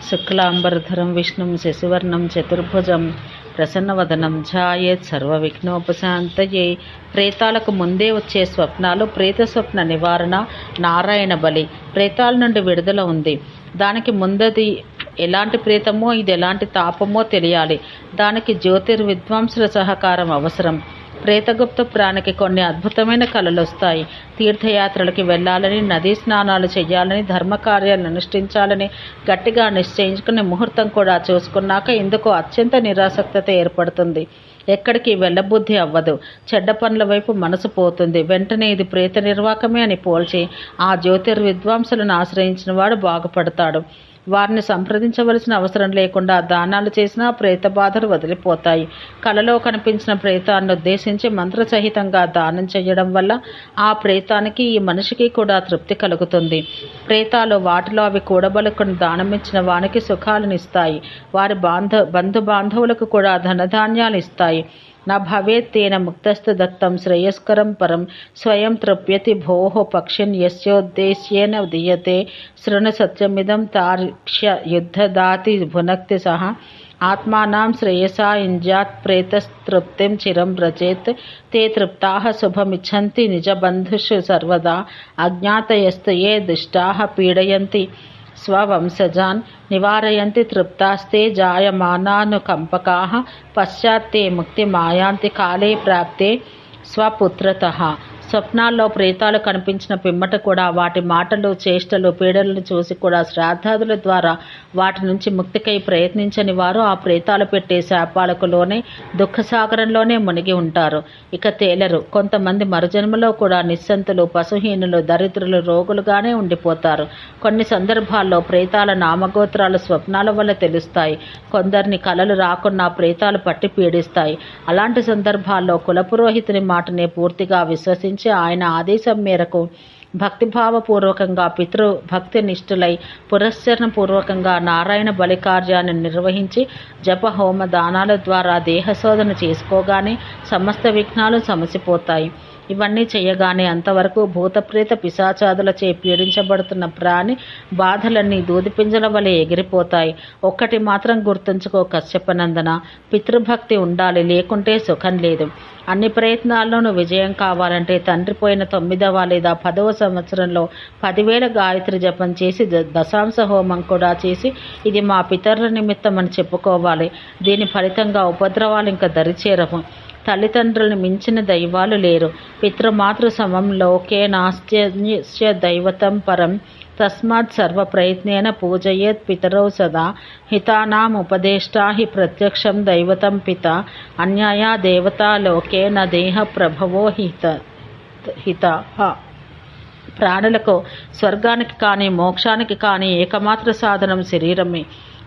శుక్లాంబరధరం విష్ణుం శశివర్ణం చతుర్భుజం ప్రసన్నవదనం ధ్యాయేత్ సర్వవిఘ్నోపశాంతయే. ప్రేతాలకు ముందే వచ్చే స్వప్నాలు ప్రేత స్వప్న నివారణ నారాయణ బలి. ప్రేతాల నుండి విడుదల ఉంది. దానికి ముందది ఎలాంటి ప్రేతమో ఇది ఎలాంటి తాపమో తెలియాలి. దానికి జ్యోతిర్విద్వాంసుల సహకారం అవసరం. ప్రేతగుప్త ప్రాణికి కొన్ని అద్భుతమైన కళలు వస్తాయి. తీర్థయాత్రలకి వెళ్ళాలని, నదీ స్నానాలు చేయాలని, ధర్మకార్యాలను అనుష్ఠించాలని గట్టిగా నిశ్చయించుకుని ముహూర్తం కూడా చూసుకున్నాక ఇందుకు అత్యంత నిరాసక్తత ఏర్పడుతుంది. ఎక్కడికి వెళ్ళబుద్ధి అవ్వదు. చెడ్డ పనుల వైపు మనసు పోతుంది. వెంటనే ఇది ప్రేత నిర్వాకమే అని పోల్చి ఆ జ్యోతిర్విద్వాంసులను ఆశ్రయించిన వాడు బాగుపడతాడు. వారిని సంప్రదించవలసిన అవసరం లేకుండా దానాలు చేసినా ప్రేత బాధలు వదిలిపోతాయి. కలలో కనిపించిన ప్రేతాన్ని ఉద్దేశించి మంత్రసహితంగా దానం చేయడం వల్ల ఆ ప్రేతానికి ఈ మనిషికి కూడా తృప్తి కలుగుతుంది. ప్రేతాలు వాటిలో అవి కూడబలుకుని దానమిచ్చిన వానికి సుఖాలనిస్తాయి. వారి బంధు బాంధవులకు కూడా ధనధాన్యాలు ఇస్తాయి. నా భవేత్తేన ముక్తస్థ దత్తం శ్రేయస్కరం పరం స్వయం తృప్యతి భోః పక్షిన్ యస్యోద్దేశ్యేన దీయతే శృణు సత్యమిదం తార్క్ష్య యుద్ధదాతి భునక్తి సహ ఆత్మానాం శ్రేయసా ఇంజాత్ ప్రేతస్తృప్తిం చిరం వ్రజేత్ తే తృప్తాః శుభమిచ్చంతి నిజబంధుషు సర్వదా అజ్ఞాతయస్తు ఏ దుష్టాః పీడయంతి స్వవంశజాన్ నివారయంతి తృప్తాస్తే జాయమానానుకంపకాః పశ్చాత్తే ముక్తి మాయాంతి కాలే ప్రాప్తే స్వపుత్రతః. స్వప్నాల్లో ప్రేతాలు కనిపించిన పిమ్మట కూడా వాటి మాటలు, చేష్టలు, పీడలను చూసి కూడా శ్రాద్ధాదుల ద్వారా వాటి నుంచి ముక్తికై ప్రయత్నించని వారు ఆ ప్రేతాలు పెట్టే శాపాలకు లోనే దుఃఖసాగరంలోనే మునిగి ఉంటారు. ఇక తేలరు. కొంతమంది మరుజన్మలో కూడా నిస్సంతులు, పశుహీనులు, దరిద్రులు, రోగులుగానే ఉండిపోతారు. కొన్ని సందర్భాల్లో ప్రేతాల నామగోత్రాలు స్వప్నాల వల్ల తెలుస్తాయి. కొందరిని కలలు రాకున్నా ప్రేతాలు పట్టి పీడిస్తాయి. అలాంటి సందర్భాల్లో కులపురోహితుని మాటనే పూర్తిగా విశ్వసించి ఆయన ఆదేశం మేరకు భక్తిభావపూర్వకంగా పితృభక్తి నిష్ఠులై పురస్చరణ పూర్వకంగా నారాయణ బలి కార్యాన్ని నిర్వహించి జప హోమ దానాల ద్వారా దేహశోధన చేసుకోగానే సమస్త విఘ్నాలు సమసిపోతాయి. ఇవన్నీ చేయగానే అంతవరకు భూతప్రేత పిశాచాదులచే పీడించబడుతున్న ప్రాణి బాధలన్నీ దూదిపింజల వలె ఎగిరిపోతాయి. ఒక్కటి మాత్రం గుర్తుంచుకో కశ్యపనందన, పితృభక్తి ఉండాలి, లేకుంటే సుఖం లేదు. అన్ని ప్రయత్నాల్లోనూ విజయం కావాలంటే తండ్రి పోయిన 9వ లేదా 10వ సంవత్సరంలో 10,000 గాయత్రి జపం చేసి దశాంశ హోమం కూడా చేసి ఇది మా పితరుల నిమిత్తం అని చెప్పుకోవాలి. దీని ఫలితంగా ఉపద్రవాలు ఇంకా దరిచేరవు. తల్లిదండ్రులను మించిన దైవాలు లేరు. పితృమాతృ సమం లోకే నాస్త్య దైవతం పరం తస్మాత్ సర్వ ప్రయత్నేన పూజయేత్ పితరౌ సదా హితానాం ఉపదేష్టా హి ప్రత్యక్షం దైవతం పిత అన్యాయా దేవతా లోకే న దేహ ప్రభవో హిత. ప్రాణులకు స్వర్గానికి కానీ మోక్షానికి కానీ ఏకమాత్ర సాధనం శరీరమే.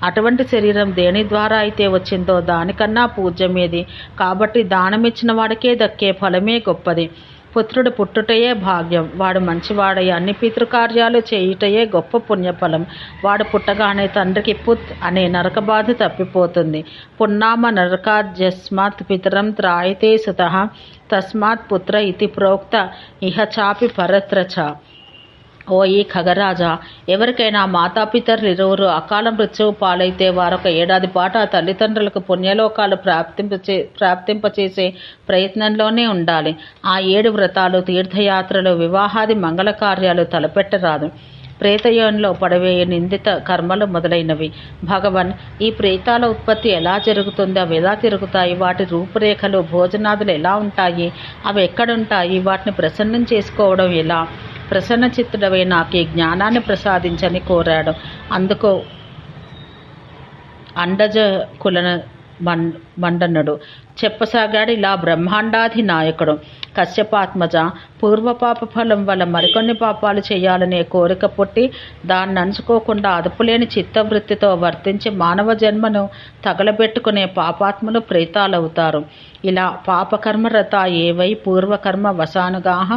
అటువంటి శరీరం దేని ద్వారా అయితే వచ్చిందో దానికన్నా పూజ్యమేది. కాబట్టి దానమిచ్చిన వాడికే దక్కే ఫలమే గొప్పది. పుత్రుడు పుట్టుటయే భాగ్యం. వాడు మంచివాడై అన్ని పితృకార్యాలు చేయుటయే గొప్ప పుణ్యఫలం. వాడు పుట్టగానే తండ్రికి పుత్ అనే నరక బాధ తప్పిపోతుంది. పున్నామ నరకాద్యస్మాత్ పితరం త్రాయతే సుతః తస్మాత్ పుత్ర ఇతి ప్రోక్త ఇహ చాపి పరత్ర చ. ఓ ఈ ఖగరాజా, ఎవరికైనా మాతాపితరులు ఇరువురు అకాల మృత్యువు పాలైతే వారొక ఏడాది పాటు ఆ తల్లిదండ్రులకు పుణ్యలోకాలు ప్రాప్తింపచేసే ప్రయత్నంలోనే ఉండాలి. ఆ 7 వ్రతాలు, తీర్థయాత్రలు, వివాహాది మంగళ కార్యాలు తలపెట్టరాదు. ప్రేతయోనిలో పడవేయ నిందిత కర్మలు మొదలైనవి. భగవన్, ఈ ప్రేతాల ఉత్పత్తి ఎలా జరుగుతుంది? అవి ఎలా తిరుగుతాయి? వాటి రూపురేఖలు, భోజనాదులు ఎలా ఉంటాయి? అవి ఎక్కడుంటాయి? వాటిని ప్రసన్నం చేసుకోవడం ఎలా? ప్రసన్న చిత్తుడవే నాకు ఈ జ్ఞానాన్ని ప్రసాదించని కోరాడు. అందుకు అండజ కులన మండనుడు చెప్పసాగాడు ఇలా: బ్రహ్మాండాధి నాయకుడు కశ్యపాత్మజ, పూర్వపాప ఫలం వల్ల మరికొన్ని పాపాలు చేయాలనే కోరిక పుట్టి దాన్ని అంచుకోకుండా అదుపులేని చిత్తవృత్తితో వర్తించి మానవ జన్మను తగలబెట్టుకునే పాపాత్ములు ప్రేతాలవుతారు. ఇలా పాపకర్మరతా ఏవై పూర్వకర్మ వసానుగాః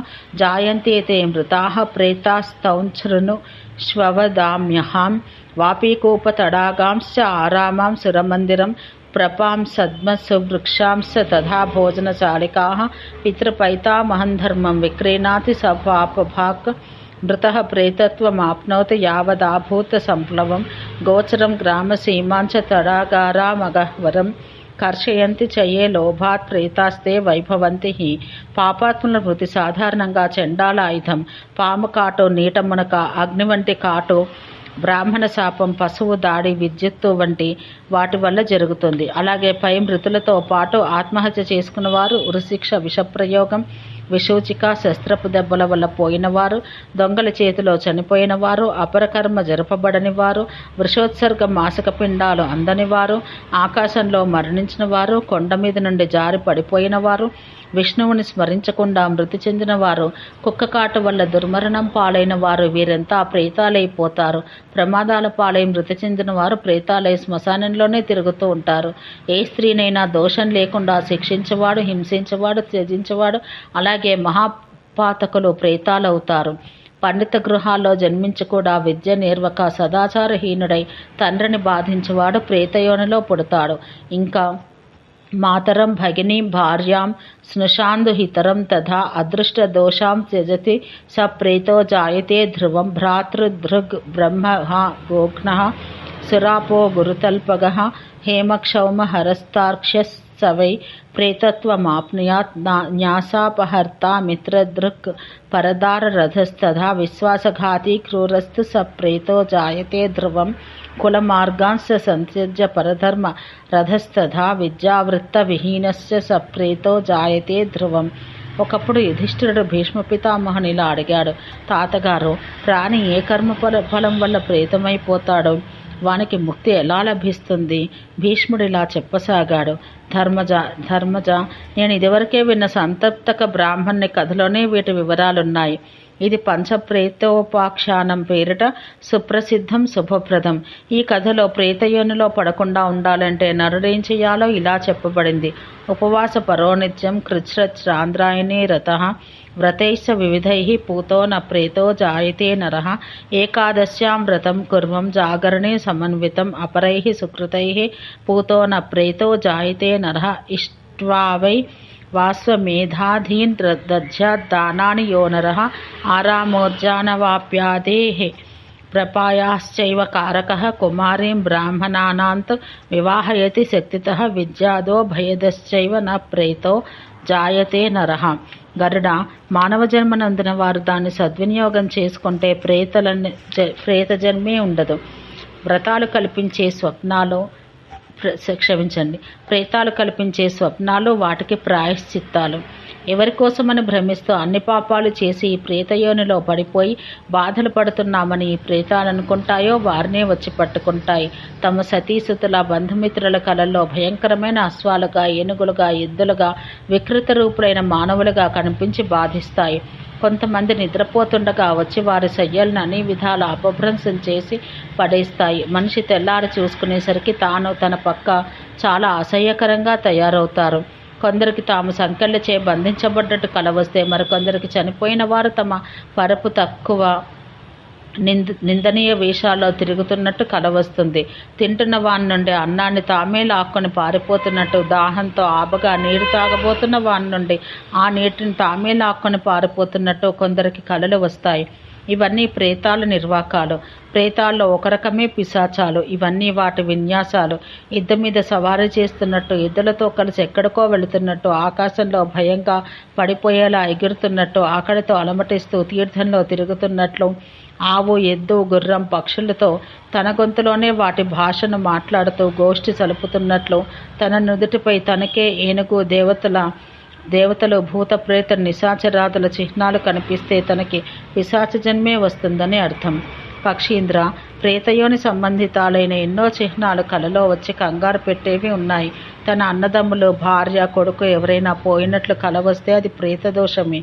జాయంతే తే మృతాః ప్రేతాస్తౌంఛృణు శ్వవదామ్యహం వాపీకూపతడాగాంశ్చ ఆరామాం సురమందిరం ప్రపాం సద్మసువృక్షాంశ తథా భోజనశాలికాః పితృపైతామహం ధర్మం విక్రీణాతి స పాపభాక్ మృతః ప్రేతత్వమాప్నోతి యావదాభూత సంప్లవం గోచరం గ్రామసీమాంచ తడాగారామగహ్వరం కర్షయంతి చయే లోభాత్ ప్రేతాస్తే వైభవంతి. పాపాత్ముల మృతి సాధారణంగా చండాల ఆయుధం, పాము కాటు, నీట మునక, అగ్ని వంటి కాటు, బ్రాహ్మణ శాపం, పశువు దాడి, విద్యుత్తు వంటి వాటి వల్ల జరుగుతుంది. అలాగే పై మృతులతో పాటు ఆత్మహత్య చేసుకున్న వారు, ఉరిశిక్ష, విషప్రయోగం, విసూచిక, శస్త్రపు దెబ్బల వల్ల పోయినవారు, దొంగల చేతిలో చనిపోయిన వారు, అపరకర్మ జరపబడని వారు, వృషోత్సర్గ మాసక పిండాలు అందని వారు, ఆకాశంలో మరణించిన వారు, కొండ మీద నుండి జారి పడిపోయిన వారు, విష్ణువుని స్మరించకుండా మృతి చెందిన వారు, కుక్క కాటు వల్ల దుర్మరణం పాలైన వారు, వీరంతా ప్రేతాలైపోతారు. ప్రమాదాల పాలై మృతి చెందిన వారు ప్రేతాలై శ్మశానంలోనే తిరుగుతూ ఉంటారు. ఏ స్త్రీనైనా దోషం లేకుండా శిక్షించేవాడు, హింసించేవాడు, త్యజించేవాడు, అలాగే మహాపాతకులు ప్రేతాలవుతారు. పండిత గృహాల్లో జన్మించి కూడా విద్య నేర్వక సదాచారహీనుడై తండ్రిని బాధించేవాడు ప్రేతయోనిలో పుడతాడు. ఇంకా మాతరం భగినీం భార్యాం స్నుషాందుహితరం తథా అదృష్ట దోషాం త్యజతి స ప్రేతో జాయతే ధ్రువం భ్రాతృదృగ్ బ్రహ్మ గోఘ్నః సురాపో గురుతల్పగః హేమక్షౌమ హరస్తార్క్ష్యస్ సవై ప్రేతత్వమాప్నుయాత్ న్యాసాపహర్తా మిత్రదృక్ పరదార రథస్తథా విశ్వాసఘాతీ క్రూరస్తు స ప్రేతో జాయతే ధ్రువం కులమార్గాంశ సంత్యజ్య పరధర్మ రథస్తథా విద్యావృత్త విహీనస్య స ప్రేతో జాయతే ధ్రువం. ఒకప్పుడు యుధిష్ఠిరుడు భీష్మ పితామహుని ఇలా అడిగాడు, తాతగారు, ప్రాణి ఏ కర్మ ఫలం వల్ల ప్రేతమైపోతాడో వానికి ముక్తి ఎలా లభిస్తుంది? భీష్ముడు ఇలా చెప్పసాగాడు, ధర్మజ, నేను ఇదివరకే విన్న సంతప్తక బ్రాహ్మణ్ణి కథలోనే వీటి వివరాలున్నాయి. ఇది పంచప్రేతోపాఖ్యానం పేరిట సుప్రసిద్ధం, శుభప్రదం. ఈ కథలో ప్రేతయోనిలో పడకుండా ఉండాలంటే నరుడేం చేయాలో ఇలా చెప్పబడింది. ఉపవాస పరోనిత్యం కృచ్ఛ్రాంద్రాయణే రతః వ్రతైశ్చ వివిధైః పూతో న ప్రేతో జాయతే నరః ఏకాదశ్యాం వ్రతం కుర్వం జాగరణే సమన్వితం అపరైః సుకృతైః పూతో న ప్రేతో జాయతే నరః ఇష్ట్వా వై వాస్వమేధాధీన్ దధ్యాద్దానాని యో నరః ఆరామోర్జానవాప్యాదేః ప్రపాయాశ్చైవ కారకః కుమారీం బ్రాహ్మణానాంత్ వివాహయతి శక్తితః విద్యాదో భయదశ్చైవ న ప్రేతో జాయతే నరః. గరుడ, మానవ జన్మనందున వారు దాన్ని సద్వినియోగం చేసుకుంటే ప్రేత జన్మే ఉండదు. వ్రతాలు కల్పించే స్వప్నాలు ప్రేతాలు కల్పించే స్వప్నాలు, వాటికి ప్రాయశ్చిత్తాలు. ఎవరి కోసమని భ్రమిస్తూ అన్ని పాపాలు చేసి ఈ ప్రేతయోనిలో పడిపోయి బాధలు పడుతున్నామని ఈ ప్రేతాలు అనుకుంటాయో వారినే వచ్చి పట్టుకుంటాయి. తమ సతీసుతుల బంధుమిత్రుల కళల్లో భయంకరమైన అశ్వాలుగా, ఏనుగులుగా, ఎద్దులుగా, వికృత రూపులైన మానవులుగా కనిపించి బాధిస్తాయి. కొంతమంది నిద్రపోతుండగా వచ్చి వారి శయ్యలను అన్ని విధాల అపభ్రంశం చేసి పడేస్తాయి. మనిషి తెల్లారి చూసుకునేసరికి తాను తన పక్క చాలా అసహ్యకరంగా తయారవుతారు. కొందరికి తాము సంకెళ్ళచే బంధించబడ్డట్టు కల వస్తే, మరికొందరికి చనిపోయిన వారు తమ పరపు తక్కువ నిందనీయ వేషాల్లో తిరుగుతున్నట్టు కల వస్తుంది. తింటున్న వాని నుండి అన్నాన్ని తామే లాక్కొని పారిపోతున్నట్టు, దాహంతో ఆబగా నీరు తాగబోతున్న వాని నుండి ఆ నీటిని తామే లాక్కొని పారిపోతున్నట్టు కొందరికి కలలు వస్తాయి. ఇవన్నీ ప్రేతాల నిర్వాకాలు. ప్రేతాల్లో ఒక రకమే పిశాచాలు. ఇవన్నీ వాటి విన్యాసాలు. ఎద్దు మీద సవారీ చేస్తున్నట్టు, ఎద్దులతో కలిసి ఎక్కడికో వెళుతున్నట్టు, ఆకాశంలో భయంగా పడిపోయేలా ఎగురుతున్నట్టు, ఆకలితో అలమటిస్తూ తీర్థంలో తిరుగుతున్నట్లు, ఆవు, ఎద్దు, గుర్రం, పక్షులతో తన గొంతులోనే వాటి భాషను మాట్లాడుతూ గోష్ఠి సలుపుతున్నట్లు, తన నుదుటిపై తనకే ఏనుగు, దేవతలు, భూత ప్రేత నిశాచరాదుల చిహ్నాలు కనిపిస్తే తనకి పిశాచ జన్మే వస్తుందని అర్థం. పక్షీంద్ర, ప్రేతయోని సంబంధితాలైన ఎన్నో చిహ్నాలు కలలో వచ్చి కంగారు పెట్టేవి ఉన్నాయి. తన అన్నదమ్ములు, భార్య, కొడుకు ఎవరైనా పోయినట్లు కల వస్తే అది ప్రేతదోషమే.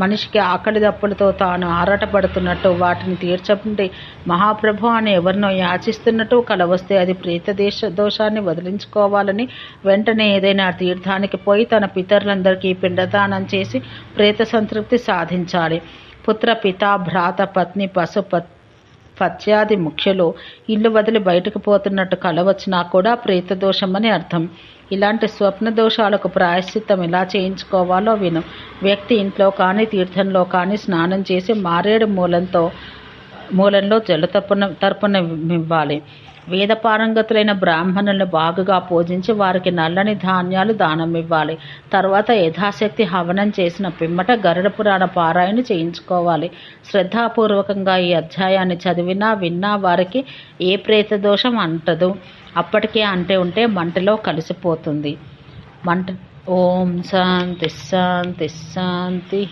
మనిషికి ఆకలి దప్పులతో తాను ఆరాటపడుతున్నట్టు, వాటిని తీర్చండి మహాప్రభు అని ఎవరినో యాచిస్తున్నట్టు కల వస్తే అది ప్రేత దోషాన్ని వదిలించుకోవాలని వెంటనే ఏదైనా తీర్థానికి పోయి తన పితరులందరికీ పిండదానం చేసి ప్రేత సంతృప్తి సాధించాలి. పుత్ర, పిత, భ్రాత, పత్ని, పత్యాది ముఖ్యులు ఇల్లు వదిలి బయటకు పోతున్నట్టు కల వచ్చినా కూడా ప్రేత దోషమని అర్థం. ఇలాంటి స్వప్న దోషాలకు ప్రాయశ్చిత్తం ఎలా చేయించుకోవాలో విను. వ్యక్తి ఇంట్లో కానీ తీర్థంలో కానీ స్నానం చేసి మారేడు మూలంలో తర్పణమివ్వాలి. వేద పారంగతులైన బ్రాహ్మణులను బాగుగా పూజించి వారికి నల్లని ధాన్యాలు దానం ఇవ్వాలి. తర్వాత యథాశక్తి హవనం చేసిన పిమ్మట గరుడ పురాణ పారాయణ చేయించుకోవాలి. శ్రద్ధాపూర్వకంగా ఈ అధ్యాయాన్ని చదివినా విన్నా వారికి ఏ ప్రేత దోషం అంటదు. అప్పటికే ఉంటే మంటలో కలిసిపోతుంది. ఓం శాంతి శాంతి శాంతి.